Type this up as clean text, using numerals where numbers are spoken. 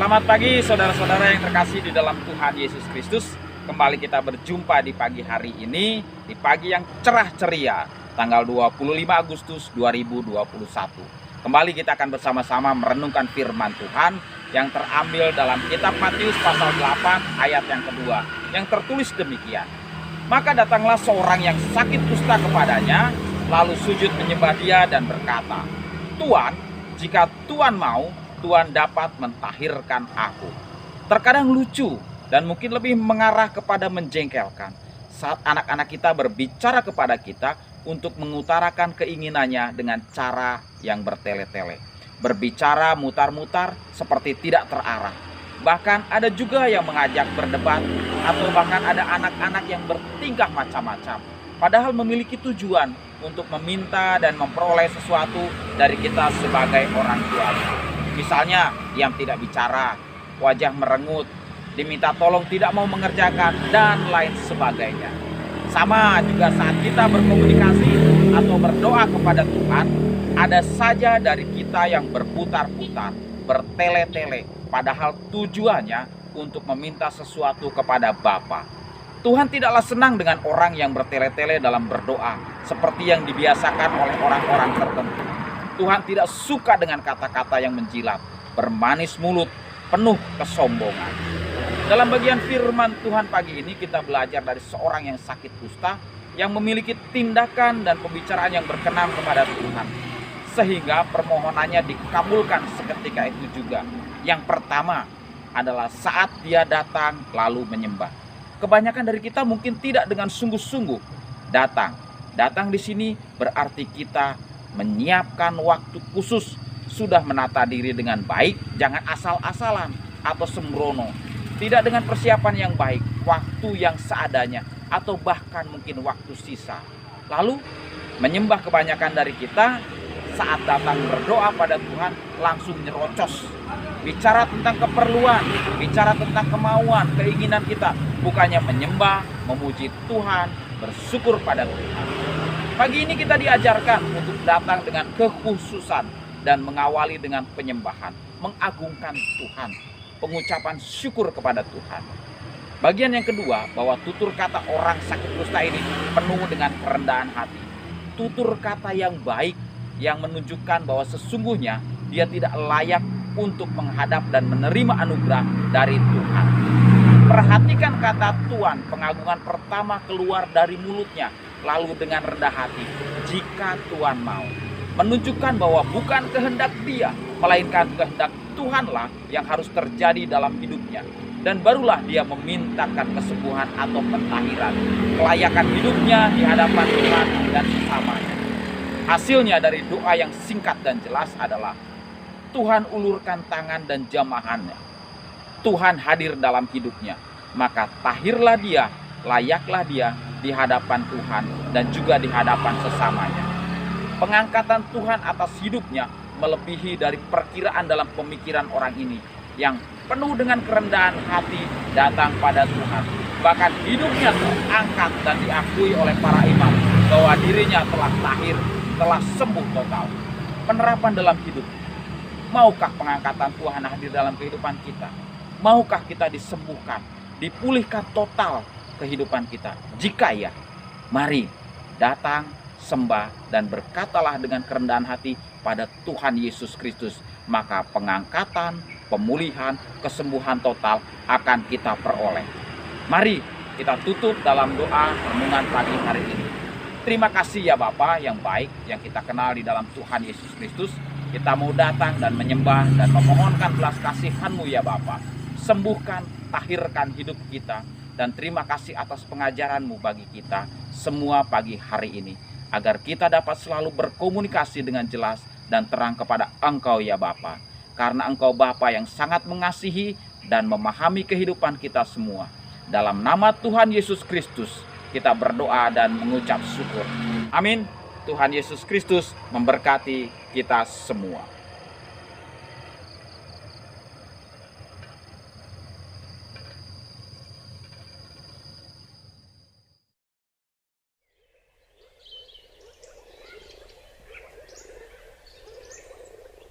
Selamat pagi saudara-saudara yang terkasih di dalam Tuhan Yesus Kristus. Kembali kita berjumpa di pagi hari ini, di pagi yang cerah ceria, tanggal 25 Agustus 2021. Kembali kita akan bersama-sama merenungkan firman Tuhan yang terambil dalam kitab Matius pasal 8 ayat yang kedua, yang tertulis demikian. Maka datanglah seorang yang sakit kusta kepadanya, lalu sujud menyembah dia dan berkata, "Tuan, jika Tuan mau, Tuhan dapat mentahirkan aku." Terkadang lucu dan mungkin lebih mengarah kepada menjengkelkan saat anak-anak kita berbicara kepada kita untuk mengutarakan keinginannya dengan cara yang bertele-tele. Berbicara mutar-mutar seperti tidak terarah. Bahkan ada juga yang mengajak berdebat atau bahkan ada anak-anak yang bertingkah macam-macam. Padahal memiliki tujuan untuk meminta dan memperoleh sesuatu dari kita sebagai orang tua. Misalnya diam tidak bicara, wajah merengut, diminta tolong tidak mau mengerjakan, dan lain sebagainya. Sama juga saat kita berkomunikasi atau berdoa kepada Tuhan, ada saja dari kita yang berputar-putar, bertele-tele, padahal tujuannya untuk meminta sesuatu kepada Bapa. Tuhan tidaklah senang dengan orang yang bertele-tele dalam berdoa, seperti yang dibiasakan oleh orang-orang tertentu. Tuhan tidak suka dengan kata-kata yang menjilat, bermanis mulut, penuh kesombongan. Dalam bagian firman Tuhan pagi ini kita belajar dari seorang yang sakit kusta yang memiliki tindakan dan pembicaraan yang berkenan kepada Tuhan, sehingga permohonannya dikabulkan seketika itu juga. Yang pertama adalah saat dia datang lalu menyembah. Kebanyakan dari kita mungkin tidak dengan sungguh-sungguh datang. Datang di sini berarti kita menyiapkan waktu khusus, sudah menata diri dengan baik, jangan asal-asalan atau sembrono. Tidak dengan persiapan yang baik, waktu yang seadanya, atau bahkan mungkin waktu sisa. Lalu menyembah kebanyakan dari kita saat datang berdoa pada Tuhan langsung nyerocos. Bicara tentang keperluan, bicara tentang kemauan, keinginan kita. Bukannya menyembah, memuji Tuhan, bersyukur pada Tuhan. Pagi ini kita diajarkan untuk datang dengan kekhususan dan mengawali dengan penyembahan, mengagungkan Tuhan, pengucapan syukur kepada Tuhan. Bagian yang kedua, bahwa tutur kata orang sakit kusta ini penuh dengan kerendahan hati. Tutur kata yang baik yang menunjukkan bahwa sesungguhnya dia tidak layak untuk menghadap dan menerima anugerah dari Tuhan. Perhatikan kata Tuhan, pengagungan pertama keluar dari mulutnya, lalu dengan rendah hati, jika Tuhan mau. Menunjukkan bahwa bukan kehendak dia, melainkan kehendak Tuhanlah yang harus terjadi dalam hidupnya. Dan barulah dia memintakan kesembuhan atau pentahiran, kelayakan hidupnya di hadapan Tuhan dan sesamanya. Hasilnya dari doa yang singkat dan jelas adalah Tuhan ulurkan tangan dan jamahannya. Tuhan hadir dalam hidupnya. Maka tahirlah dia, layaklah dia di hadapan Tuhan dan juga di hadapan sesamanya. Pengangkatan Tuhan atas hidupnya melebihi dari perkiraan dalam pemikiran orang ini yang penuh dengan kerendahan hati datang pada Tuhan. Bahkan hidupnya terangkat dan diakui oleh para imam bahwa dirinya telah tahir, telah sembuh total. Penerapan dalam hidup. Maukah pengangkatan Tuhan hadir dalam kehidupan kita? Maukah kita disembuhkan, dipulihkan total kehidupan kita? Jika ya, mari datang, sembah, dan berkatalah dengan kerendahan hati pada Tuhan Yesus Kristus. Maka pengangkatan, pemulihan, kesembuhan total akan kita peroleh. Mari kita tutup dalam doa renungan pagi hari ini. Terima kasih ya Bapa yang baik yang kita kenal di dalam Tuhan Yesus Kristus. Kita mau datang dan menyembah dan memohonkan belas kasihan-Mu ya Bapa. Sembuhkan, tahirkan hidup kita. Dan terima kasih atas pengajaran-Mu bagi kita semua pagi hari ini. Agar kita dapat selalu berkomunikasi dengan jelas dan terang kepada Engkau ya Bapa. Karena Engkau Bapa yang sangat mengasihi dan memahami kehidupan kita semua. Dalam nama Tuhan Yesus Kristus kita berdoa dan mengucap syukur. Amin. Tuhan Yesus Kristus memberkati kita semua.